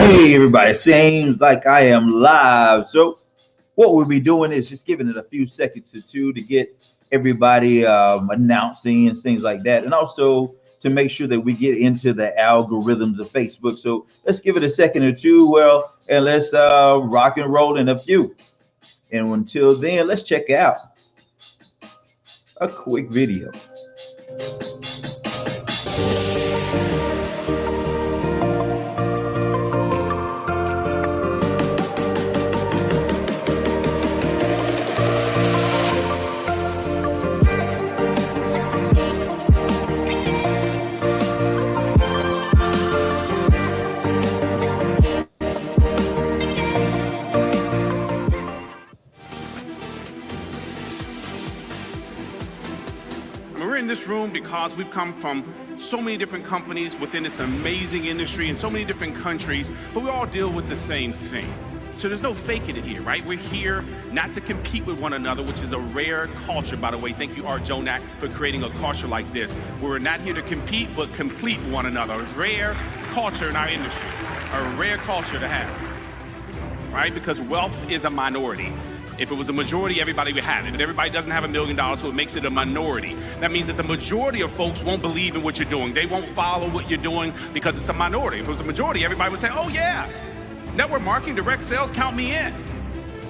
Hey everybody, seems like I am live. So what we'll be doing is just giving it a few seconds or two to get everybody announcing and things like that, and also to make sure that we get into the algorithms of Facebook. So let's give it a second or two, and let's rock and roll in a few. And until then, let's check out a quick video. This room because we've come from so many different companies within this amazing industry in so many different countries, but we all deal with the same thing. So there's no faking it here, right? We're here not to compete with one another, which is a rare culture, by the way. Thank you, Art Jonak, for creating a culture like this. We're not here to compete, but complete one another. A rare culture in our industry, a rare culture to have, right? Because wealth is a minority. If it was a majority, everybody would have it, but everybody doesn't have $1 million, so it makes it a minority. That means that the majority of folks won't believe in what you're doing. They won't follow what you're doing because it's a minority. If it was a majority, everybody would say, oh yeah, network marketing, direct sales, count me in.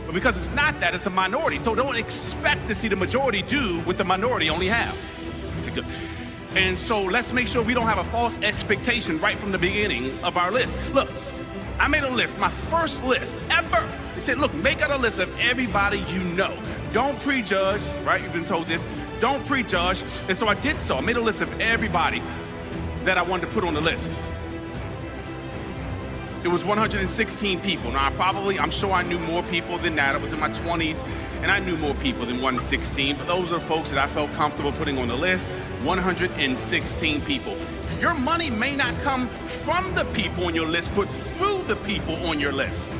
But because it's not that, it's a minority. So don't expect to see the majority do what the minority only have. Okay, good. And so let's make sure we don't have a false expectation right from the beginning of our list. Look, I made a list, my first list ever. They said, look, make out a list of everybody you know. Don't prejudge, right? You've been told this. Don't prejudge. And so I did so. I made a list of everybody that I wanted to put on the list. It was 116 people. Now, I'm sure I knew more people than that. I was in my 20s, and I knew more people than 116. But those are folks that I felt comfortable putting on the list. 116 people. Your money may not come from the people on your list, but through the people on your list.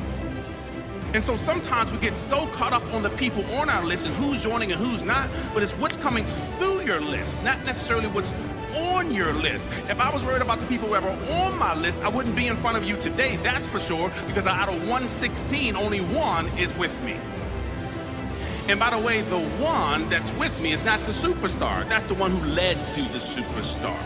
And so sometimes we get so caught up on the people on our list and who's joining and who's not, but it's what's coming through your list, not necessarily what's on your list. If I was worried about the people that were on my list, I wouldn't be in front of you today, that's for sure, because out of 116, only one is with me. And by the way, the one that's with me is not the superstar. That's the one who led to the superstar.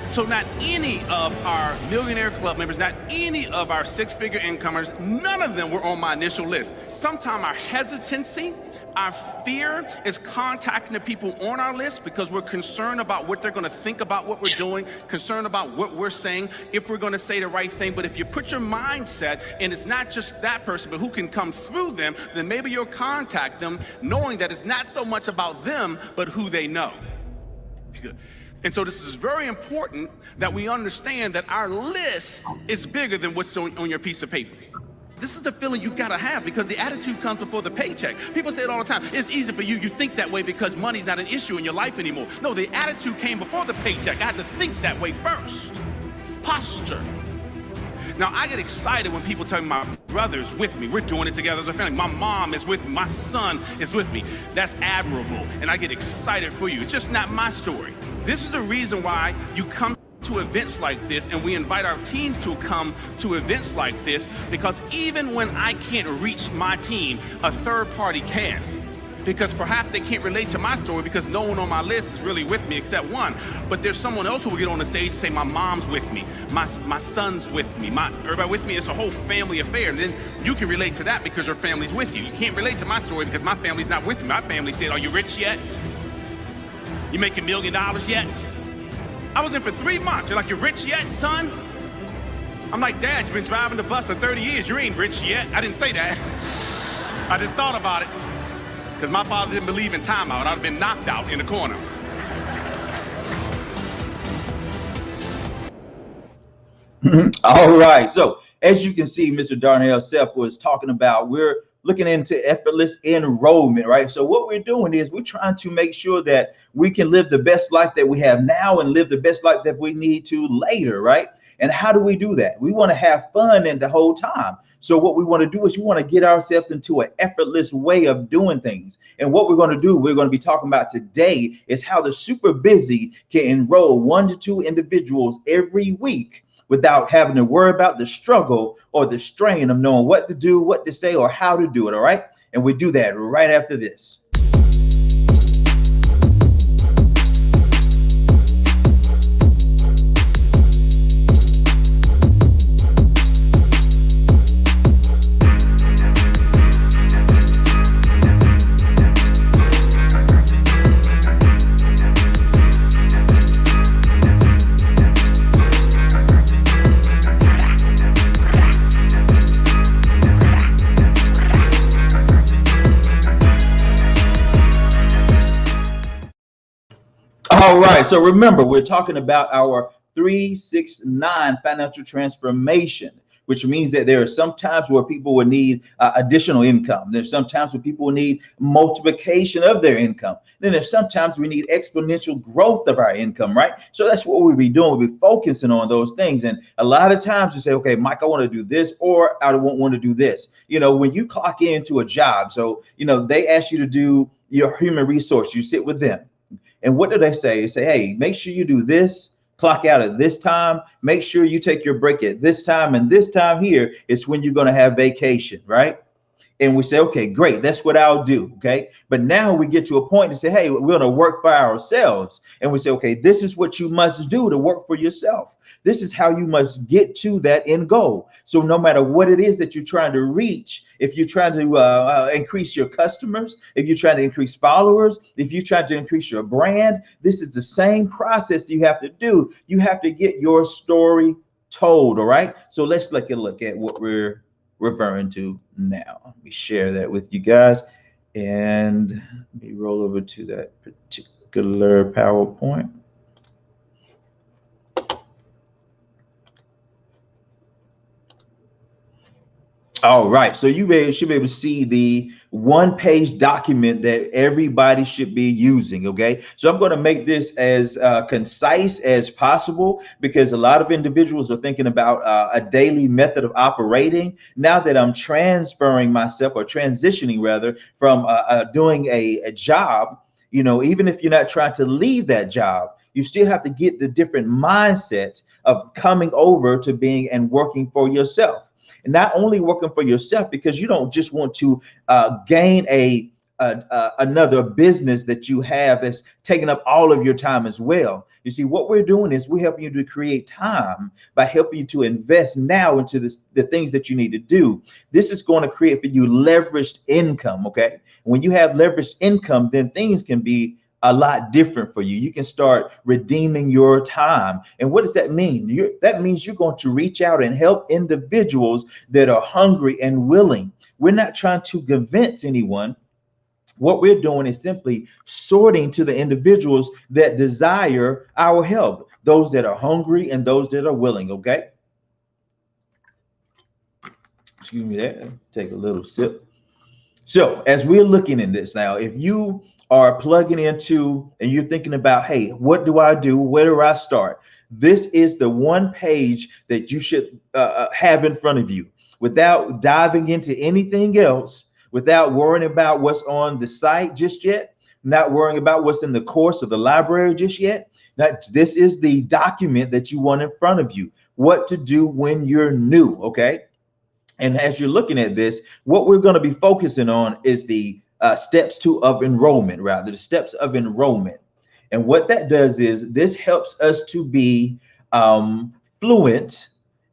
So not any of our Millionaire Club members, not any of our six-figure incomers, none of them were on my initial list. Sometimes our hesitancy, our fear is contacting the people on our list because we're concerned about what they're gonna think about what we're doing, concerned about what we're saying, if we're gonna say the right thing. But if you put your mindset, and it's not just that person, but who can come through them, then maybe you'll contact them knowing that it's not so much about them, but who they know. Good. And so this is very important that we understand that our list is bigger than what's on your piece of paper. This is the feeling you gotta have because the attitude comes before the paycheck. People say it all the time. It's easy for you. You think that way because money's not an issue in your life anymore. No, the attitude came before the paycheck. I had to think that way first. Posture. Now, I get excited when people tell me my brother's with me. We're doing it together as a family. My mom is with me. My son is with me. That's admirable, and I get excited for you. It's just not my story. This is the reason why you come to events like this, and we invite our teams to come to events like this, because even when I can't reach my team, a third party can. Because perhaps they can't relate to my story because no one on my list is really with me except one. But there's someone else who will get on the stage and say, my mom's with me, my son's with me, everybody with me. It's a whole family affair. And then you can relate to that because your family's with you. You can't relate to my story because my family's not with me. My family said, are you rich yet? You making $1 million yet? I was in for 3 months. You're like, you rich yet, son? I'm like, Dad, you've been driving the bus for 30 years. You ain't rich yet. I didn't say that. I just thought about it. Because my father didn't believe in timeout. I'd have been knocked out in the corner. All right. So as you can see, Mr. Darnell Sepp was talking about, we're looking into effortless enrollment, right? So what we're doing is we're trying to make sure that we can live the best life that we have now and live the best life that we need to later, right? And how do we do that? We want to have fun in the whole time. So what we want to do is we want to get ourselves into an effortless way of doing things. And what we're going to do, we're going to be talking about today, is how the super busy can enroll 1 to 2 individuals every week without having to worry about the struggle or the strain of knowing what to do, what to say, or how to do it. All right. And we do that right after this. All right. So remember, we're talking about our 369 financial transformation, which means that there are some times where people will need additional income. There's sometimes where people will need multiplication of their income. Then there's sometimes we need exponential growth of our income, right? So that's what we'll be doing. We'll be focusing on those things. And a lot of times you say, okay, Mike, I want to do this, or I won't want to do this. You know, when you clock into a job, so, you know, they ask you to do your human resource, you sit with them. And what do they say? They say, hey, make sure you do this, clock out at this time, make sure you take your break at this time, and this time here is when you're going to have vacation, right? And we say, okay, great, that's what I'll do. Okay. But now we get to a point to say, hey, we're going to work for ourselves. And we say, okay, this is what you must do to work for yourself. This is how you must get to that end goal. So no matter what it is that you're trying to reach, if you're trying to increase your customers, if you're trying to increase followers, if you're trying to increase your brand, this is the same process you have to do. You have to get your story told. All right. So let's take a look at what we're referring to now. Let me share that with you guys, and let me roll over to that particular PowerPoint. All right, so you should be able to see the one-page document that everybody should be using. Okay, so I'm going to make this as concise as possible, because a lot of individuals are thinking about a daily method of operating. Now that I'm transferring myself, or transitioning rather, from doing a job, you know, even if you're not trying to leave that job, you still have to get the different mindset of coming over to being and working for yourself. And not only working for yourself, because you don't just want to gain another business that you have that's taking up all of your time as well. You see, what we're doing is we're helping you to create time by helping you to invest now into the things that you need to do. This is going to create for you leveraged income. Okay. When you have leveraged income, then things can be a lot different for you. You can start redeeming your time. And what does that mean? That means you're going to reach out and help individuals that are hungry and willing. We're not trying to convince anyone. What we're doing is simply sorting to the individuals that desire our help, those that are hungry and those that are willing. Okay. Excuse me there. Take a little sip. So as we're looking in this now, if you are plugging into and you're thinking about, hey, what do I do? Where do I start? This is the one page that you should have in front of you, without diving into anything else, without worrying about what's on the site just yet, not worrying about what's in the course of the library just yet. This is the document that you want in front of you, what to do when you're new. Okay. And as you're looking at this, what we're going to be focusing on is the steps of enrollment, rather, the steps of enrollment. And what that does is this helps us to be fluent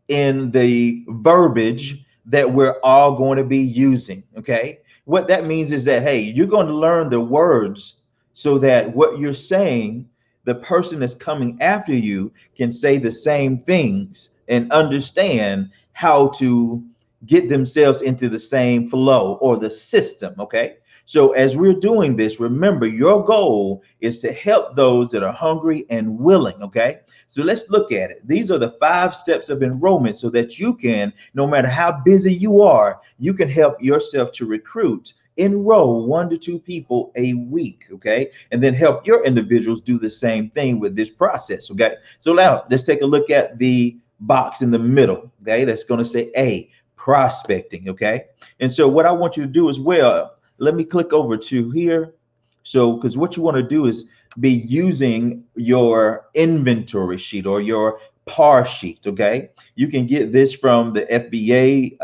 in the verbiage that we're all going to be using. Okay. What that means is that, hey, you're going to learn the words so that what you're saying, the person that's coming after you can say the same things and understand how to get themselves into the same flow or the system. Okay. So as we're doing this, remember, your goal is to help those that are hungry and willing. Okay. So let's look at it. These are the 5 steps of enrollment so that you can, no matter how busy you are, you can help yourself to recruit, enroll 1 to 2 people a week. Okay. And then help your individuals do the same thing with this process. Okay. So now let's take a look at the box in the middle. Okay. That's going to say A, prospecting. Okay. And so what I want you to do as well, let me click over to here. So, because what you want to do is be using your inventory sheet or your par sheet. Okay, you can get this from the FBA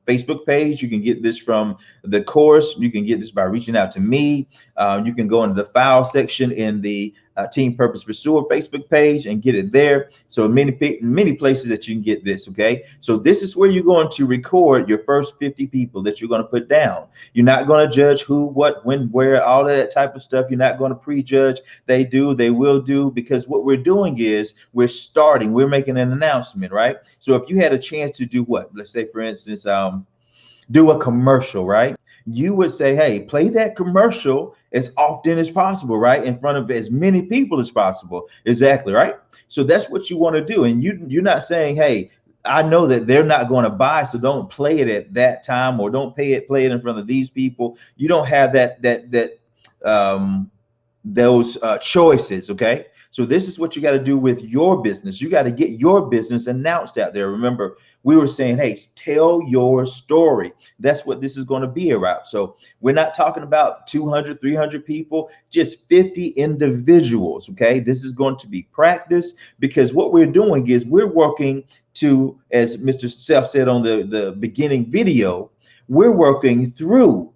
Facebook page. You can get this from the course. You can get this by reaching out to me. You can go into the file section in the Team Purpose Pursuer Facebook page and get it there. So many places that you can get this. Okay, so this is where you're going to record your first 50 people that you're going to put down. You're not going to judge who, what, when, where, all of that type of stuff. You're not going to prejudge. They do, they will do, because what we're doing is we're making an announcement, right? So if you had a chance to do what, let's say for instance, do a commercial, right? You would say, hey, play that commercial as often as possible, right? In front of as many people as possible. Exactly, right? So that's what you want to do. And you're not saying, hey, I know that they're not going to buy, so don't play it at that time, or don't play it in front of these people. You don't have those choices. Okay, so this is what you got to do with your business. You got to get your business announced out there. Remember, we were saying, hey, tell your story. That's what this is going to be about. So we're not talking about 200, 300 people, just 50 individuals. Okay, this is going to be practice, because what we're doing is we're working to, as Mr. Self said on the beginning video, we're working through,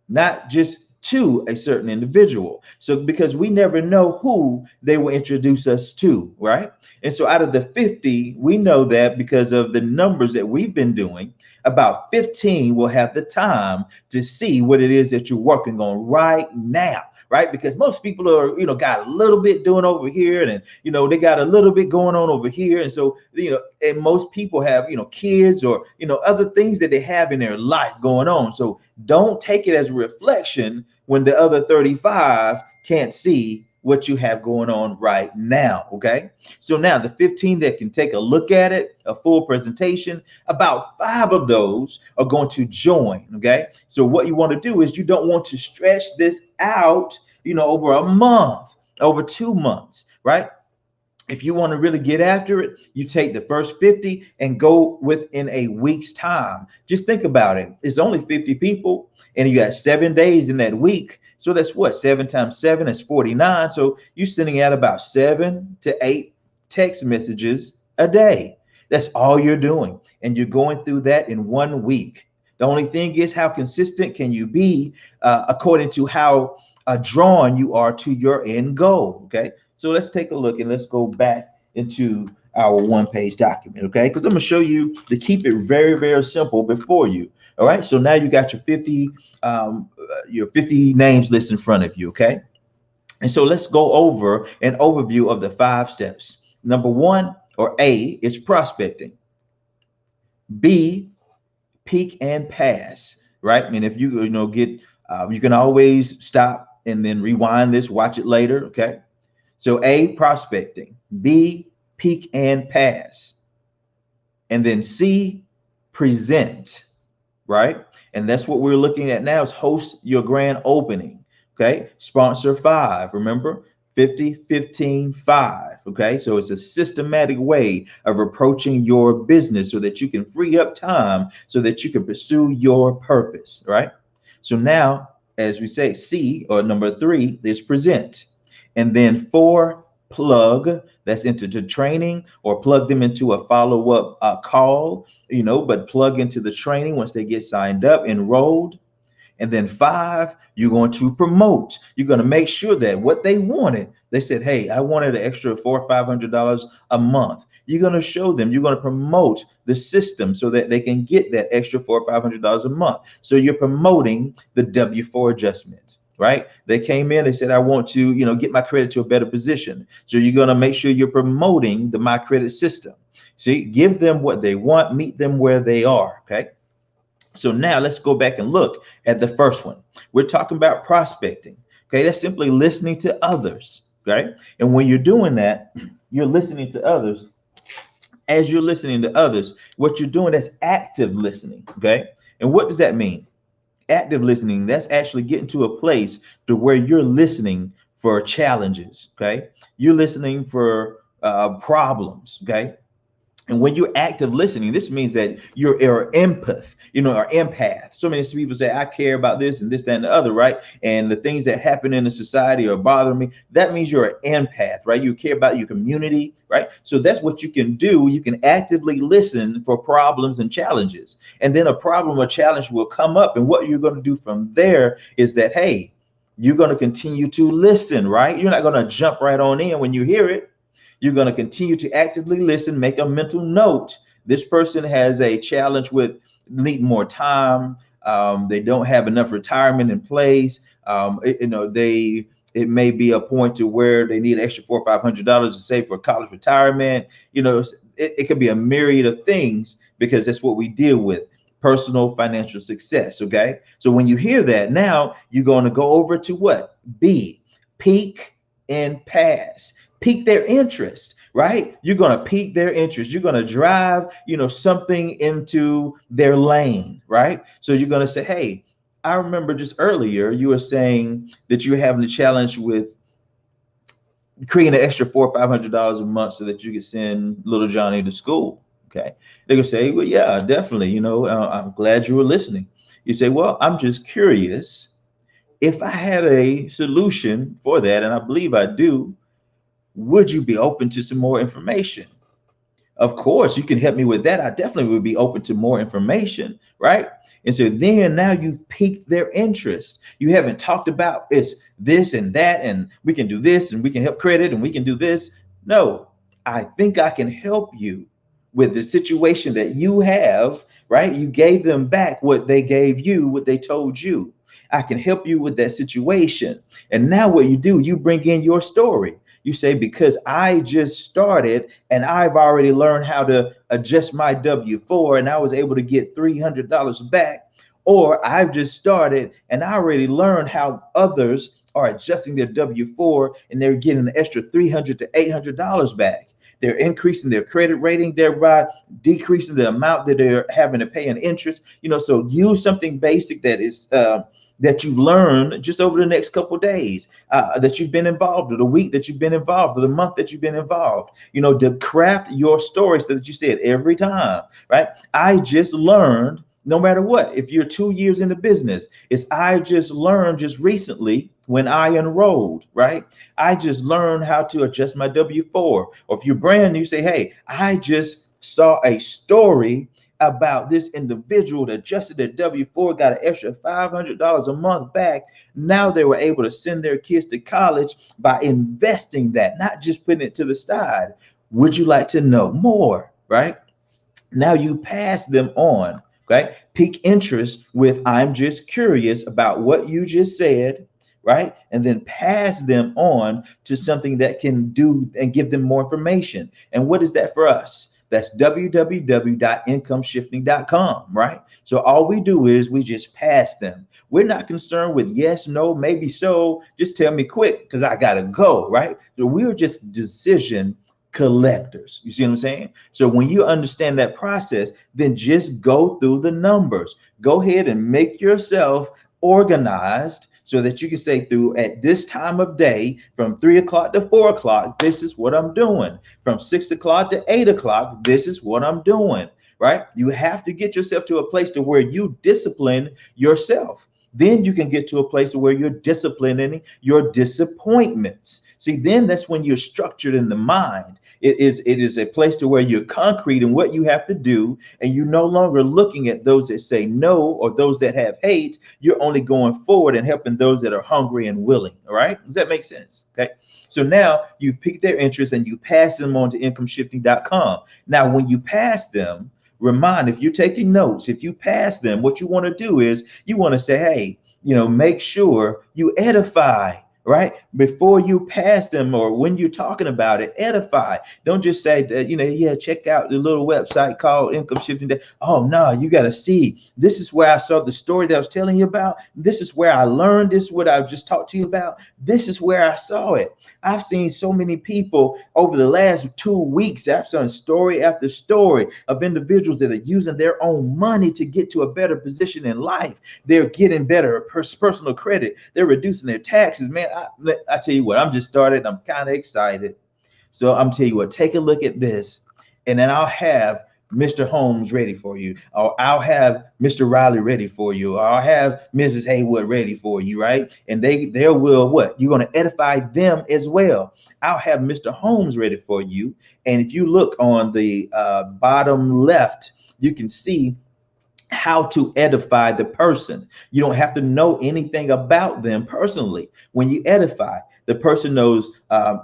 not just to a certain individual. So because we never know who they will introduce us to, right? And so out of the 50, we know that because of the numbers that we've been doing, about 15 will have the time to see what it is that you're working on right now, right? Because most people are, got a little bit doing over here, and they got a little bit going on over here. And so, and most people have, kids or, other things that they have in their life going on. So don't take it as a reflection when the other 35 can't see what you have going on right now. Okay, so now the 15 that can take a look at it, a full presentation, about 5 of those are going to join. Okay, so what you want to do is you don't want to stretch this out, over a month, over 2 months, right? If you want to really get after it, you take the first 50 and go within a week's time. Just think about it. It's only 50 people, and you got 7 days in that week. So that's what, 7 times 7 is 49. So you're sending out about 7 to 8 text messages a day. That's all you're doing. And you're going through that in 1 week. The only thing is, how consistent can you be according to how drawn you are to your end goal. Okay. So let's take a look, and let's go back into our 1-page document, okay? Because I'm going to show you to keep it very, very simple before you. All right. So now you got your 50 names list in front of you, okay? And so let's go over an overview of the 5 steps. Number 1, or A, is prospecting. B, peak and pass, right? I mean, if you you can always stop and then rewind this, watch it later, okay? So A, prospecting. B, peak and pass. And then C, present, right? And that's what we're looking at now, is host your grand opening, okay? Sponsor 5, remember? 50, 15, 5, okay? So it's a systematic way of approaching your business so that you can free up time so that you can pursue your purpose, right? So now, as we say, C, or number 3, is present. And then 4, plug. That's into the training, or plug them into a follow-up call, but plug into the training once they get signed up, enrolled. And then 5, you're going to promote. You're going to make sure that what they wanted, they said, hey, I wanted an extra $400 or $500 a month. You're going to show them, you're going to promote the system so that they can get that extra $400 or $500 a month. So you're promoting the W-4 adjustment, right? They came in, they said, I want to, get my credit to a better position. So you're going to make sure you're promoting the My Credit system. See, give them what they want, meet them where they are, okay? So now let's go back and look at the first one. We're talking about prospecting. Okay, that's simply listening to others. Okay, and when you're doing that, you're listening to others. As you're listening to others, what you're doing is active listening. Okay, and what does that mean? Active listening, that's actually getting to a place to where you're listening for challenges. Okay, you're listening for problems. Okay. And when you're active listening, this means that you're empath, or empath. So many people say, I care about this and this, that, and the other, right? And the things that happen in the society are bothering me. That means you're an empath, right? You care about your community, right? So that's what you can do. You can actively listen for problems and challenges. And then a problem or challenge will come up. And what you're going to do from there is that, hey, you're going to continue to listen, right? You're not going to jump right on in when you hear it. You're going to continue to actively listen, make a mental note. This person has a challenge with needing more time. They don't have enough retirement in place. It may be a point to where they need extra $400 or $500 to save for college retirement. It could be a myriad of things, because that's what we deal with. Personal financial success. Okay. So when you hear that, now you're going to go over to what? B, peak and pass. Pique their interest, right? You're going to pique their interest. You're going to drive, something into their lane, right? So you're going to say, hey, I remember just earlier you were saying that you're having a challenge with creating an extra $400 or $500 a month so that you can send little Johnny to school. Okay. They're going to say, well, yeah, definitely. I'm glad you were listening. You say, well, I'm just curious if I had a solution for that, and I believe I do. Would you be open to some more information? Of course, you can help me with that. I definitely would be open to more information, right? And so then now you've piqued their interest. You haven't talked about it's this and that, and we can do this, and we can help credit, and we can do this. No, I think I can help you with the situation that you have, right? You gave them back what they gave you, what they told you. I can help you with that situation. And now what you do, you bring in your story. You say, because I just started and I've already learned how to adjust my W-4 and I was able to get $300 back. Or I've just started and I already learned how others are adjusting their W-4 and they're getting an extra $300 to $800 back. They're increasing their credit rating, thereby decreasing the amount that they're having to pay in interest. So use something basic that is that you've learned just over the next couple of days, that you've been involved, or the week that you've been involved, or the month that you've been involved, to craft your story so that you say it every time, right? I just learned, no matter what, if you're 2 years into business, it's I just learned just recently when I enrolled, right? I just learned how to adjust my W-4. Or if you're brand new, say, hey, I just saw a story about this individual that adjusted their W-4, got an extra $500 a month back. Now they were able to send their kids to college by investing that, not just putting it to the side. Would you like to know more, right? Now you pass them on, okay? Pique interest with, I'm just curious about what you just said, right? And then pass them on to something that can do and give them more information. And what is that for us? That's www.incomeshifting.com, right? So all we do is we just pass them. We're not concerned with yes, no, maybe so. Just tell me quick because I got to go, right? So we're just decision collectors. You see what I'm saying? So when you understand that process, then just go through the numbers. Go ahead and make yourself organized so that you can say through at this time of day from 3 o'clock to 4 o'clock, this is what I'm doing. From 6 o'clock to 8 o'clock, this is what I'm doing, right? You have to get yourself to a place to where you discipline yourself. Then you can get to a place where you're disciplining your disappointments. See, then that's when you're structured in the mind. It is a place to where you're concrete in what you have to do, and you're no longer looking at those that say no or those that have hate. You're only going forward and helping those that are hungry and willing. All right. Does that make sense? Okay. So now you've piqued their interest and you pass them on to incomeshifting.com. Now, when you pass them, remind, if you're taking notes, if you pass them, what you want to do is you want to say, hey, make sure you edify, right? Before you pass them or when you're talking about it, edify. Don't just say that, yeah, check out the little website called Income Shifting. Oh, no, you got to see. This is where I saw the story that I was telling you about. This is where I learned. This is what I've just talked to you about. This is where I saw it. I've seen so many people over the last 2 weeks. I've seen story after story of individuals that are using their own money to get to a better position in life. They're getting better personal credit. They're reducing their taxes. Man, I tell you what, I'm just started. I'm kind of excited. So I'm telling you what, take a look at this And then I'll have Mr. Holmes ready for you, or I'll have Mr. Riley ready for you, or I'll have Mrs. Haywood ready for you, right? And they will what? You're going to edify them as well. I'll have Mr. Holmes ready for you. And if you look on the bottom left, you can see how to edify the person. You don't have to know anything about them personally. When you edify, the person knows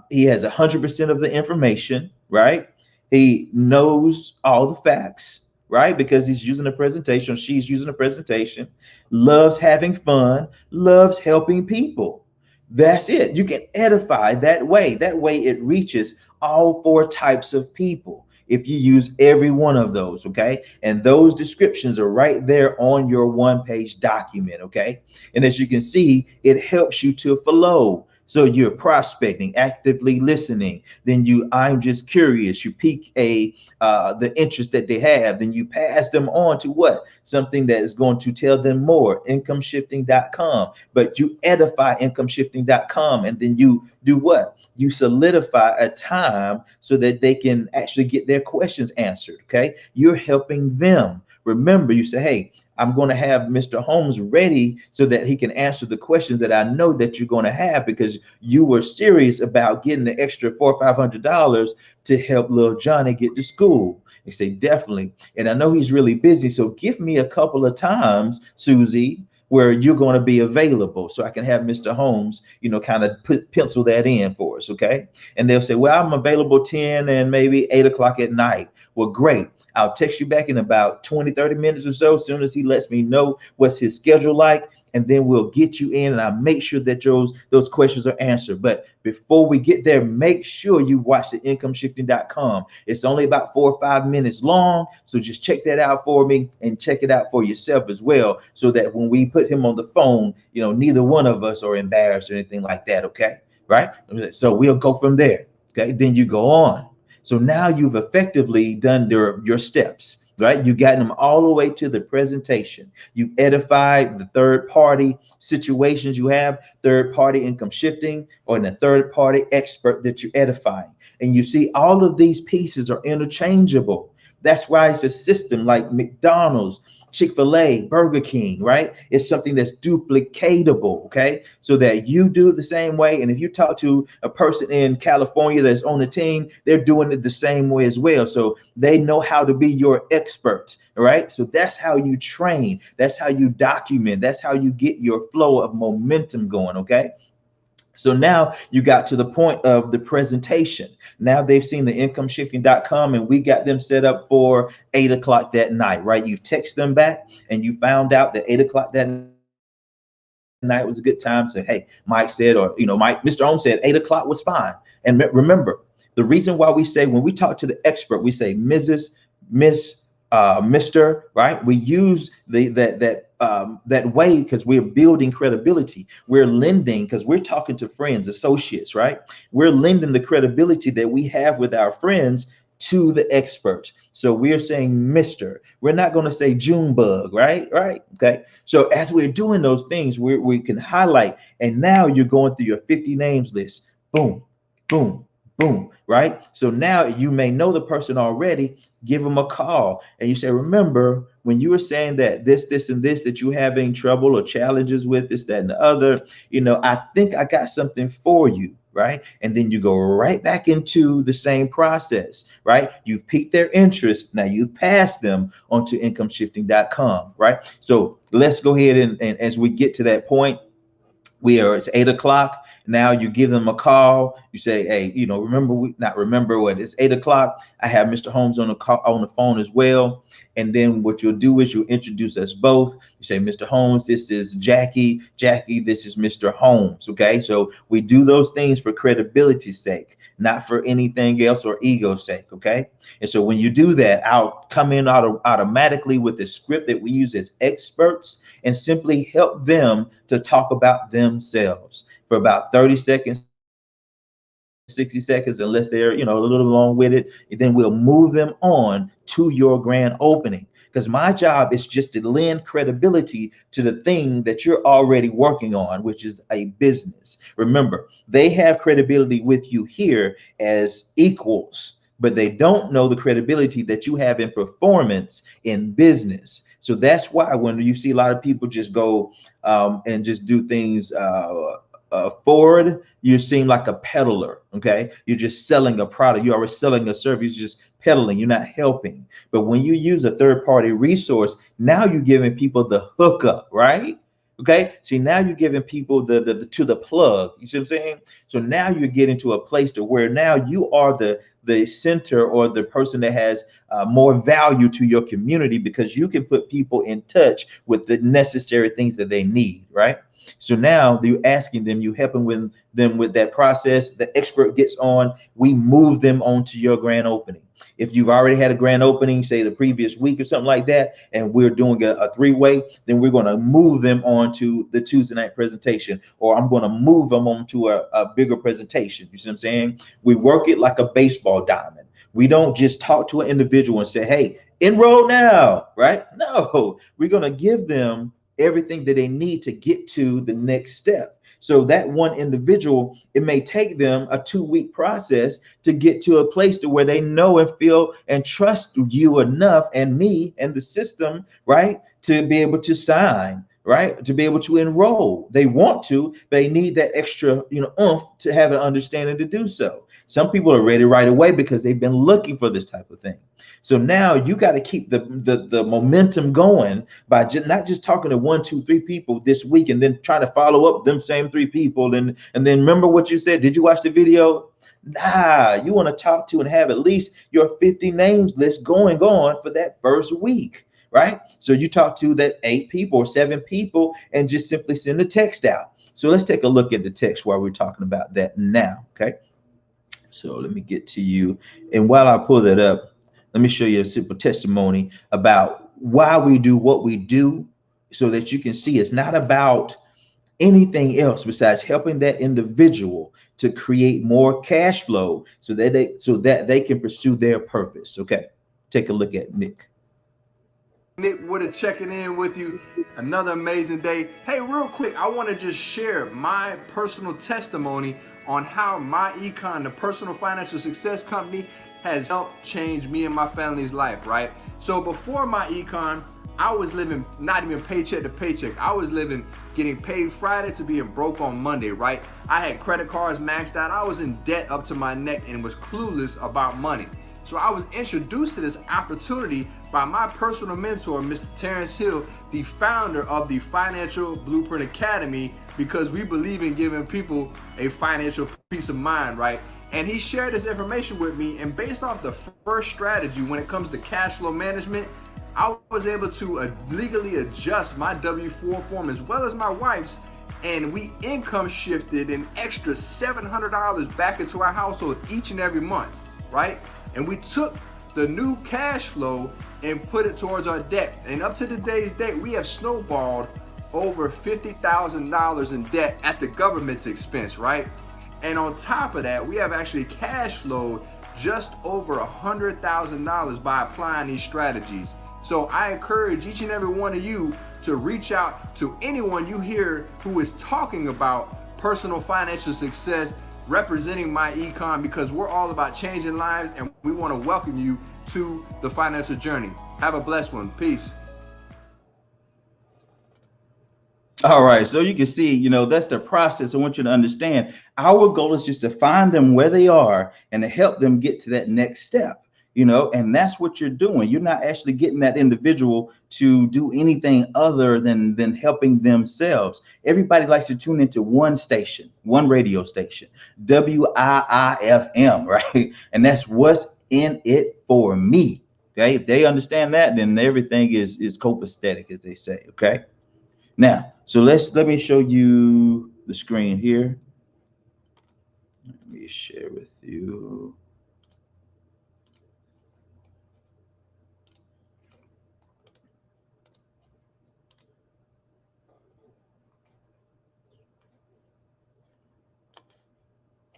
he has 100% of the information, right? He knows all the facts, right? Because he's using a presentation, she's using a presentation, loves having fun, loves helping people. That's it. You can edify that way. That way it reaches all four types of people if you use every one of those, okay? And those descriptions are right there on your one-page document, okay? And as you can see, it helps you to flow. So you're prospecting, actively listening. Then I'm just curious. You pique the interest that they have. Then you pass them on to what? Something that is going to tell them more. Incomeshifting.com. But you edify incomeshifting.com, and then you do what? You solidify a time so that they can actually get their questions answered. Okay, you're helping them. Remember, you say, hey, I'm going to have Mr. Holmes ready so that he can answer the questions that I know that you're going to have, because you were serious about getting the extra $400 or $500 to help little Johnny get to school. They say, definitely. And I know he's really busy, so give me a couple of times, Susie, where you're going to be available so I can have Mr. Holmes, kind of pencil that in for us. Okay. And they'll say, well, I'm available 10 and maybe 8 o'clock at night. Well, great. I'll text you back in about 20-30 minutes or so, as soon as he lets me know what's his schedule like. And then we'll get you in, and I'll make sure that those questions are answered. But before we get there, make sure you watch the incomeshifting.com. It's only about 4 or 5 minutes long. So just check that out for me, and check it out for yourself as well, so that when we put him on the phone, neither one of us are embarrassed or anything like that. Okay. Right. So we'll go from there. Okay. Then you go on. So now you've effectively done your steps. Right? You got them all the way to the presentation. You've edified the third party situations. You have third party income shifting, or in a third party expert that you're edifying. And you see, all of these pieces are interchangeable. That's why it's a system like McDonald's, Chick-fil-A, Burger King, right? It's something that's duplicatable, okay? So that you do the same way. And if you talk to a person in California that's on the team, they're doing it the same way as well. So they know how to be your expert, right? So that's how you train. That's how you document. That's how you get your flow of momentum going, okay? So now you got to the point of the presentation. Now they've seen the incomeshifting.com, and we got them set up for 8 o'clock that night, right? You've texted them back and you found out that 8 o'clock that night was a good time. So, hey, Mike said, or, Mr. Holmes said 8 o'clock was fine. And remember, the reason why we say, when we talk to the expert, we say Mrs., Miss, Mr., right? We use that way because we're building credibility. We're lending, because we're talking to friends, associates, right? We're lending the credibility that we have with our friends to the expert. So we're saying Mr. We're not going to say Junebug, right? Right. Okay. So as we're doing those things, we can highlight. And now you're going through your 50 names list. Boom, boom, boom, right? So now you may know the person already. Give them a call, and you say, remember when you were saying that this and this, that you're having trouble or challenges with this, that, and the other, I think I got something for you, right? And then you go right back into the same process, right? You've piqued their interest. Now you pass them onto incomeshifting.com, right? So let's go ahead and as we get to that point, it's 8 o'clock. Now you give them a call. You say, hey, it's 8 o'clock. I have Mr. Holmes on the phone as well. And then what you'll do is you'll introduce us both. You say, Mr. Holmes, this is Jackie. Jackie, this is Mr. Holmes. Okay. So we do those things for credibility's sake, not for anything else or ego's sake. Okay. And so when you do that, I'll come in automatically with the script that we use as experts, and simply help them to talk about themselves for about 30 seconds, 60 seconds, unless they're, a little long with it. And then we'll move them on to your grand opening, because my job is just to lend credibility to the thing that you're already working on, which is a business. Remember, they have credibility with you here as equals. but they don't know the credibility that you have in performance in business. So that's why when you see a lot of people just go and just do things forward, you seem like a peddler. Okay, you're just selling a product. You're always selling a service. You're just peddling. You're not helping. But when you use a third-party resource, now you're giving people the hookup, right? Okay, see, now you're giving people the to the plug. You see what I'm saying? So now you're getting to a place to where now you are the center or the person that has more value to your community, because you can put people in touch with the necessary things that they need, right? So now you're asking them, you helping with them with that process. The expert gets on, we move them on to your grand opening. If you've already had a grand opening, say the previous week or something like that, and we're doing a three-way, then we're going to move them on to the Tuesday night presentation, or I'm going to move them on to a bigger presentation. You see what I'm saying? We work it like a baseball diamond. We don't just talk to an individual and say, hey, enroll now, right? No, we're going to give them everything that they need to get to the next step. So that one individual, it may take them a 2-week process to get to a place to where they know and feel and trust you enough, and me and the system, right, to be able to sign, right, to be able to enroll. They want to, they need that extra, oomph to have an understanding to do so. Some people are ready right away because they've been looking for this type of thing. So now you got to keep the momentum going by not just talking to 1, 2, 3 people this week and then trying to follow up them same 3 people. And then remember what you said. Did you watch the video? Nah, you want to talk to and have at least your 50 names list going on for that first week, right? So you talk to that 8 people or 7 people and just simply send a text out. So let's take a look at the text while we're talking about that now, okay? So let me get to you. And while I pull that up, let me show you a simple testimony about why we do what we do, so that you can see it's not about anything else besides helping that individual to create more cash flow so that they can pursue their purpose. Okay, take a look at Nick. Nick Woodard checking in with you. Another amazing day. Hey, real quick, I want to just share my personal testimony on how Myecon, the personal financial success company, has helped change me and my family's life, right? So before Myecon, I was living not even paycheck to paycheck. I was living getting paid Friday to being broke on Monday, right? I had credit cards maxed out. I was in debt up to my neck and was clueless about money. So I was introduced to this opportunity by my personal mentor, Mr. Terrence Hill, the founder of the Financial Blueprint Academy, because we believe in giving people a financial peace of mind, right? And he shared this information with me, and based off the first strategy when it comes to cash flow management, I was able to legally adjust my W-4 form as well as my wife's, and we income shifted an extra $700 back into our household each and every month, right? And we took the new cash flow and put it towards our debt. And up to today's date, we have snowballed over $50,000 in debt at the government's expense, right? And on top of that, we have actually cash flowed just over $100,000 by applying these strategies. So I encourage each and every one of you to reach out to anyone you hear who is talking about personal financial success, representing Myecon, because we're all about changing lives and we want to welcome you to the financial journey. Have a blessed one. Peace. All right, so you can see, that's the process. I want you to understand our goal is just to find them where they are and to help them get to that next step, and that's what you're doing. You're not actually getting that individual to do anything other than helping themselves. Everybody likes to tune into one station, one radio station, WIIFM, right? And that's what's in it for me. Okay, if they understand that, then everything is copacetic, as they say. Okay. Now, so let me show you the screen here. Let me share with you.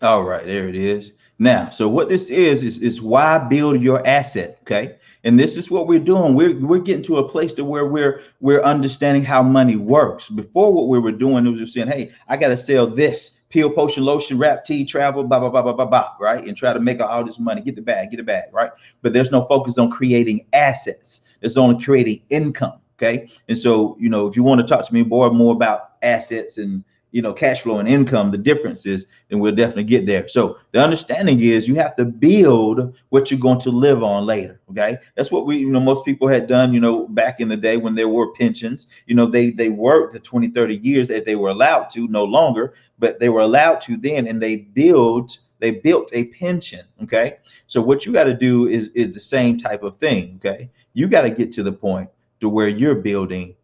All right, there it is. Now, so what this is why build your asset, okay? And this is what we're doing. We're getting to a place to where we're understanding how money works. Before, what we were doing was just saying, hey, I got to sell this peel, potion, lotion, wrap, tea, travel, blah blah blah blah blah blah, right? And try to make all this money, get the bag, right? But there's no focus on creating assets. It's only creating income, okay? And so, if you want to talk to me more about assets and cash flow and income, the differences, then we'll definitely get there. So the understanding is you have to build what you're going to live on later. Okay. That's what most people had done, back in the day when there were pensions. They worked the 20, 30 years as they were allowed to, no longer, but they were allowed to then, and they built a pension. Okay. So what you got to do is the same type of thing. Okay. You got to get to the point to where you're building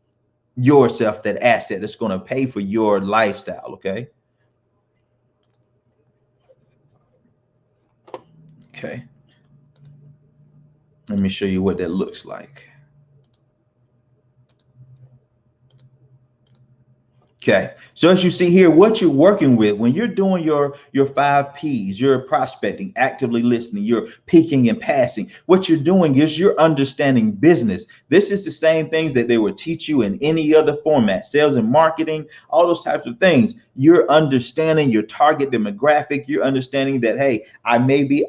yourself that asset that's going to pay for your lifestyle. Okay. Let me show you what that looks like. Okay, so as you see here, what you're working with when you're doing your 5 P's, you're prospecting, actively listening, you're peaking and passing. What you're doing is you're understanding business. This is the same things that they would teach you in any other format, sales and marketing, all those types of things. You're understanding your target demographic. You're understanding that, hey, I may be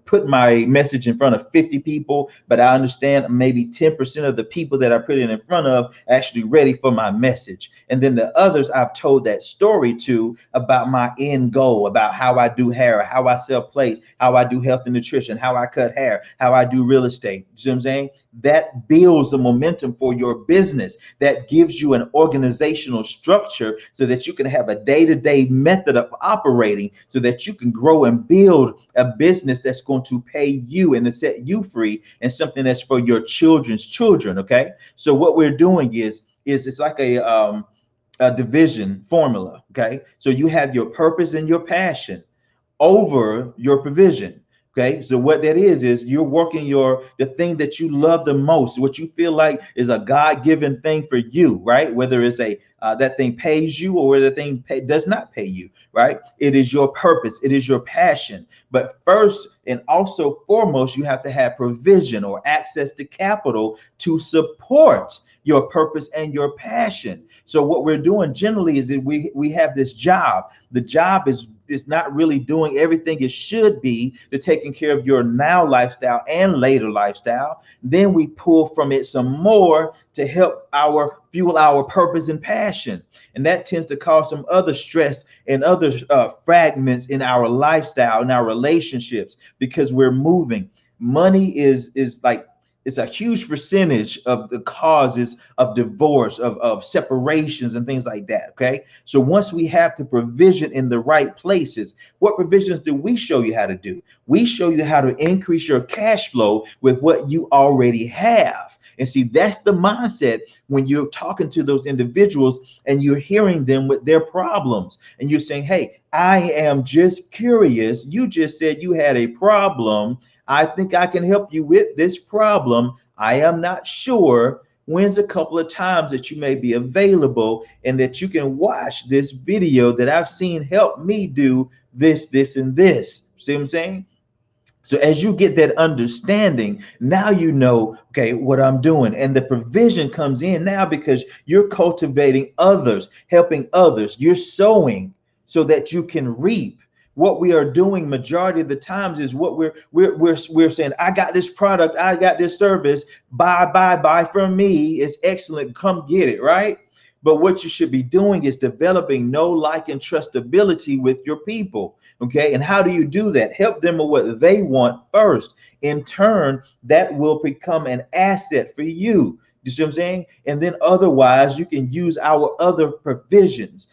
put my message in front of 50 people, but I understand maybe 10% of the people that I put it in front of actually ready for my message. And then the others I've told that story to about my end goal, about how I do hair, how I sell plates, how I do health and nutrition, how I cut hair, how I do real estate. You see what I'm saying? That builds the momentum for your business. That gives you an organizational structure so that you can have a day-to-day method of operating so that you can grow and build a business that's going to pay you and to set you free, and something that's for your children's children. Okay. So what we're doing is it's like a division formula. Okay. So you have your purpose and your passion over your provision. Okay, so what that is you're working the thing that you love the most, what you feel like is a God-given thing for you, right? Whether it's that thing pays you or whether the thing does not pay you, right? It is your purpose, it is your passion. But first and also foremost, you have to have provision or access to capital to support your purpose and your passion. So what we're doing generally is that we have this job. The job is not really doing everything it should be to taking care of your now lifestyle and later lifestyle. Then we pull from it some more to help fuel our purpose and passion. And that tends to cause some other stress and other fragments in our lifestyle, in our relationships, because we're moving. Money is like, it's a huge percentage of the causes of divorce, of separations and things like that. Okay. So once we have the provision in the right places, what provisions do we show you how to do? We show you how to increase your cash flow with what you already have. And see, that's the mindset when you're talking to those individuals and you're hearing them with their problems and you're saying, hey, I am just curious. You just said you had a problem. I think I can help you with this problem. I am not sure. When's a couple of times that you may be available and that you can watch this video that I've seen help me do this, this, and this? See what I'm saying? So as you get that understanding, now you know, okay, what I'm doing. And the provision comes in now because you're cultivating others, helping others. You're sowing so that you can reap. What we are doing majority of the times is what we're saying, I got this product, I got this service, buy from me. It's excellent. Come get it, right? But what you should be doing is developing know, like, and trustability with your people. Okay. And how do you do that? Help them with what they want first. In turn, that will become an asset for you. You see what I'm saying? And then otherwise, you can use our other provisions.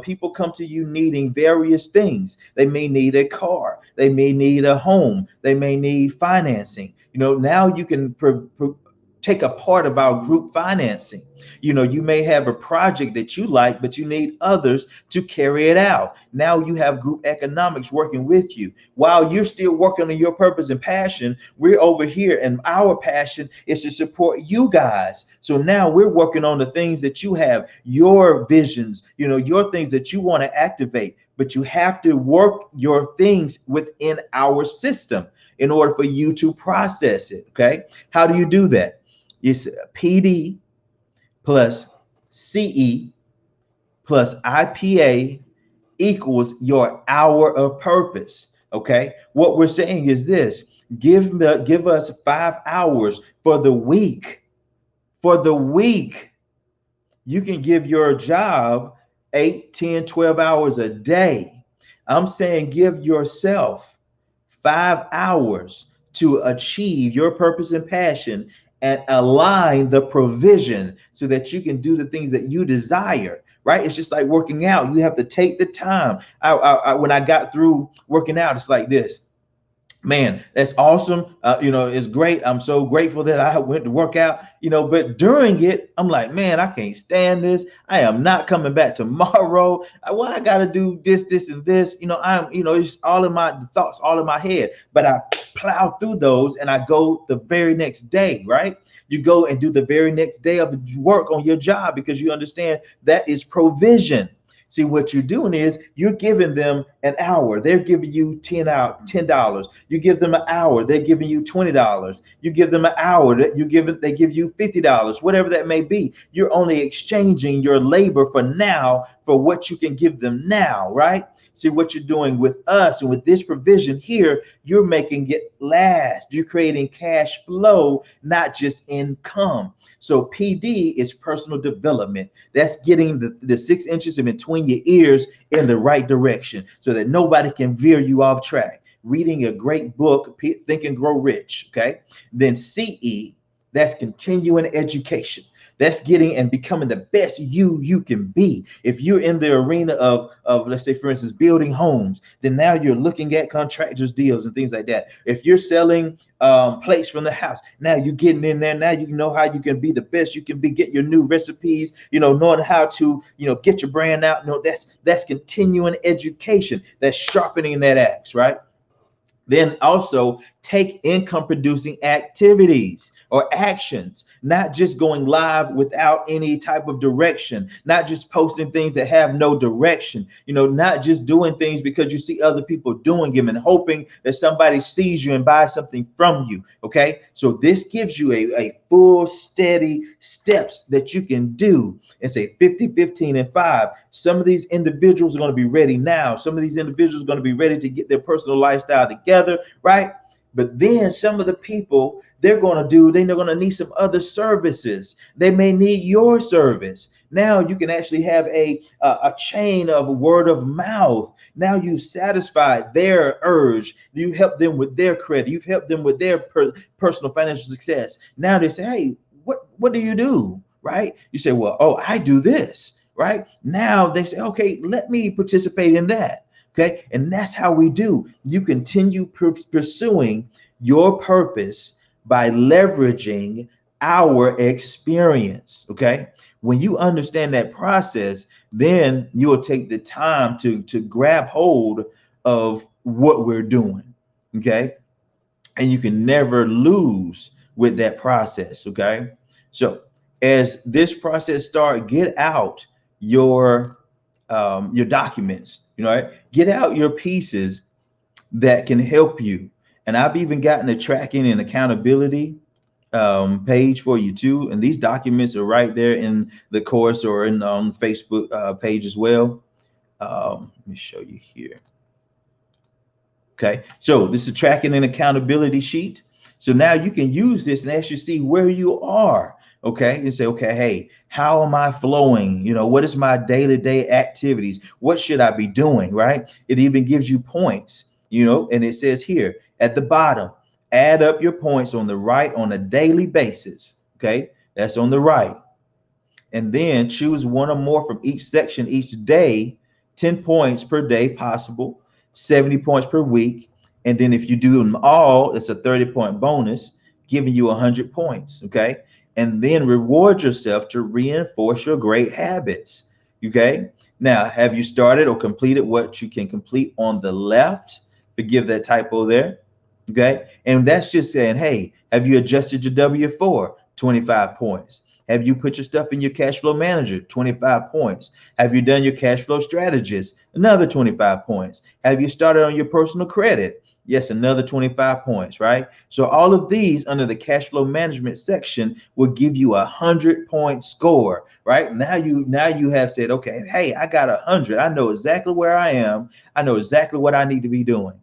People come to you needing various things. They may need a car. They may need a home. They may need financing. Now you can take a part of our group financing. You know, you may have a project that you like, but you need others to carry it out. Now you have group economics working with you. While you're still working on your purpose and passion, we're over here and our passion is to support you guys. So now we're working on the things that you have, your visions, you know, your things that you want to activate, but you have to work your things within our system in order for you to process it. Okay. How do you do that? It's PD plus CE plus IPA equals your hour of purpose. Okay. What we're saying is this: give us 5 hours for the week. For the week, you can give your job 8, 10, 12 hours a day. I'm saying give yourself 5 hours to achieve your purpose and passion and align the provision so that you can do the things that you desire. Right? It's just like working out. You have to take the time. When I got through working out, it's like this. Man, that's awesome. You know, it's great. I'm so grateful that I went to work out, you know, but during it, I'm like, man, I can't stand this. I am not coming back tomorrow. Well, I got to do this, this, and this. You know, it's all in my thoughts, all in my head, but I plow through those and I go the very next day, right? You go and do the very next day of work on your job because you understand that is provision. See, what you're doing is you're giving them an hour. They're giving you $10. You give them an hour. They're giving you $20. You give them an hour. They give you $50. Whatever that may be. You're only exchanging your labor for now for what you can give them now, right? See, what you're doing with us and with this provision here, you're making it last. You're creating cash flow, not just income. So PD is personal development. That's getting the 6 inches in between your ears in the right direction so that nobody can veer you off track. Reading a great book, Think and Grow Rich. Okay. Then CE, that's continuing education. That's getting and becoming the best you can be. If you're in the arena of let's say, for instance, building homes, then now you're looking at contractors deals and things like that. If you're selling plates from the house, now you're getting in there. Now you know how you can be the best you can be, get your new recipes, you know, knowing how to, you know, get your brand out. No, that's continuing education. That's sharpening that axe, right? Then also take income producing activities or actions, not just going live without any type of direction, not just posting things that have no direction, you know, not just doing things because you see other people doing them and hoping that somebody sees you and buys something from you. Okay. So this gives you a full steady steps that you can do and say 50, 15, and 5. Some of these individuals are going to be ready now. Some of these individuals are going to be ready to get their personal lifestyle together, right? But then some of the people, they're going to need some other services. They may need your service. Now you can actually have a chain of word of mouth. Now you've satisfied their urge. You help them with their credit. You've helped them with their personal financial success. Now they say, hey, what do you do? Right? You say, well, oh, I do this. Right? Now they say, okay, let me participate in that. Okay. And that's how we do. You continue pursuing your purpose by leveraging our experience. Okay. When you understand that process, then you will take the time to grab hold of what we're doing. Okay. And you can never lose with that process. Okay. So as this process starts, get out your documents, you know, right? Get out your pieces that can help you. And I've even gotten a tracking and accountability page for you too. And these documents are right there in the course or in on the Facebook page as well. Let me show you here. Okay, so this is a tracking and accountability sheet. So now you can use this and actually see where you are. Okay, you say, okay, hey, how am I flowing? You know, what is my day-to-day activities? What should I be doing? Right? It even gives you points, you know, and it says here at the bottom, add up your points on the right on a daily basis. Okay, that's on the right. And then choose one or more from each section each day, 10 points per day possible, 70 points per week. And then if you do them all, it's a 30-point bonus, giving you 100 points. Okay. and then reward yourself to reinforce your great habits. Okay. Now, have you started or completed what you can complete on the left? Forgive that typo there. Okay. And that's just saying, hey, have you adjusted your W4? 25 points. Have you put your stuff in your cash flow manager? 25 points. Have you done your cash flow strategist? Another 25 points. Have you started on your personal credit? Yes, another 25 points, right? So all of these under the cash flow management section will give you 100-point score, right? Now you have said, okay, hey, I got 100. I know exactly where I am. I know exactly what I need to be doing.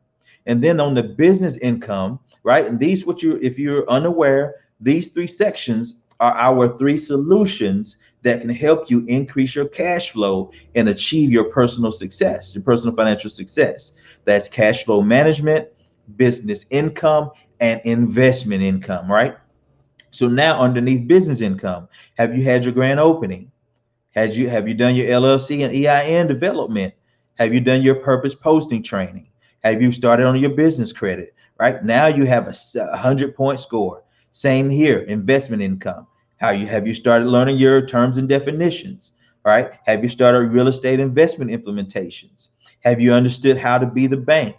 And then on the business income, right? And these, if you're unaware, these three sections are our three solutions that can help you increase your cash flow and achieve your personal success, your personal financial success. That's cash flow management, business income, and investment income, right? So now underneath business income, have you had your grand opening? Have you done your LLC and EIN development? Have you done your purpose posting training? Have you started on your business credit? Right now you have a 100-point score. Same here, investment income. Have you started learning your terms and definitions? Right? Have you started real estate investment implementations? Have you understood how to be the bank?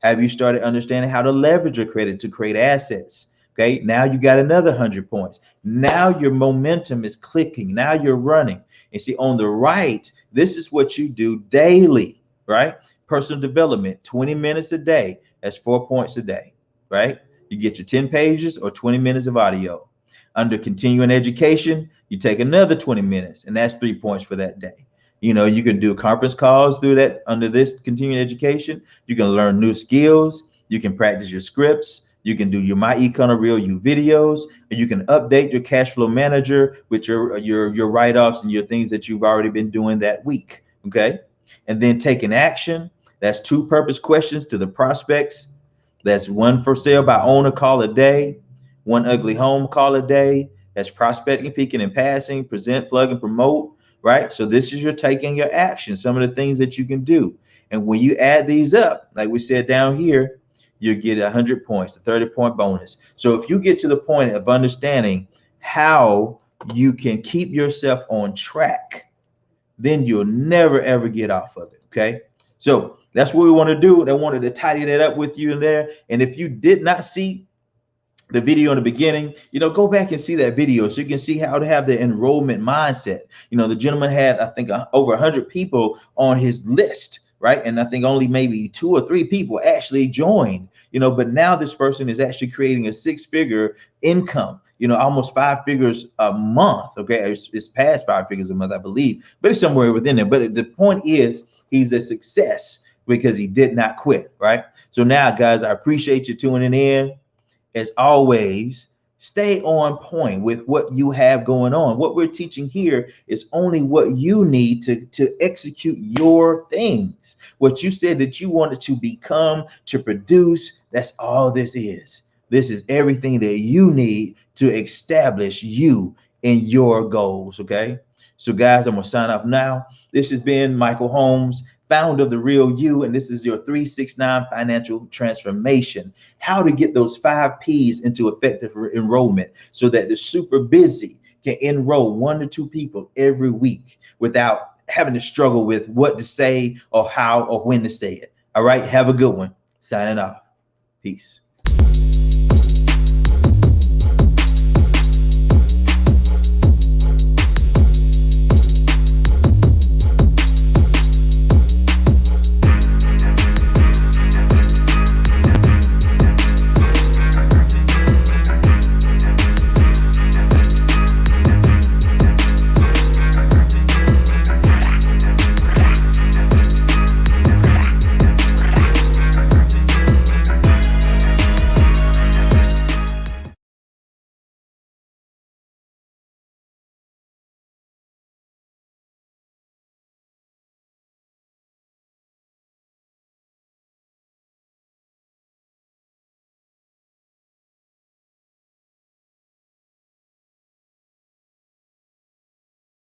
Have you started understanding how to leverage your credit to create assets? Okay, now you got another 100 points. Now your momentum is clicking. Now you're running. And see, on the right, this is what you do daily, right? Personal development, 20 minutes a day. That's 4 points a day, right? You get your 10 pages or 20 minutes of audio. Under continuing education, you take another 20 minutes, and that's 3 points for that day. You know, you can do conference calls through that under this continuing education. You can learn new skills. You can practice your scripts. You can do your Myecon or Real You videos, and you can update your cash flow manager with your write-offs and your things that you've already been doing that week. Okay. And then taking action. That's 2 purpose questions to the prospects. That's 1 for sale by owner call a day, 1 ugly home call a day. That's prospecting, peaking, and passing, present, plug, and promote. Right. So this is your taking your action, some of the things that you can do. And when you add these up, like we said down here, you get 100 points, a 30-point bonus. So if you get to the point of understanding how you can keep yourself on track, then you'll never, ever get off of it. Okay. So that's what we want to do. And I wanted to tidy that up with you in there. And if you did not see the video in the beginning, you know, go back and see that video so you can see how to have the enrollment mindset. You know, the gentleman had, I think, over 100 people on his list, right? And I think only maybe 2 or 3 people actually joined, you know, but now this person is actually creating a 6-figure income, you know, almost 5 figures a month. Okay. It's past 5 figures a month, I believe, but it's somewhere within there. But the point is, he's a success because he did not quit, right? So now, guys, I appreciate you tuning in. As always, stay on point with what you have going on. What we're teaching here is only what you need to execute your things. What you said that you wanted to become, to produce, that's all this is. This is everything that you need to establish you in your goals, okay? So, guys, I'm going to sign off now. This has been Michael Holmes, founder of The Real You, and this is your 369 financial transformation. How to get those 5 P's into effective enrollment so that the super busy can enroll 1 to 2 people every week without having to struggle with what to say or how or when to say it. All right, have a good one. Signing off. Peace.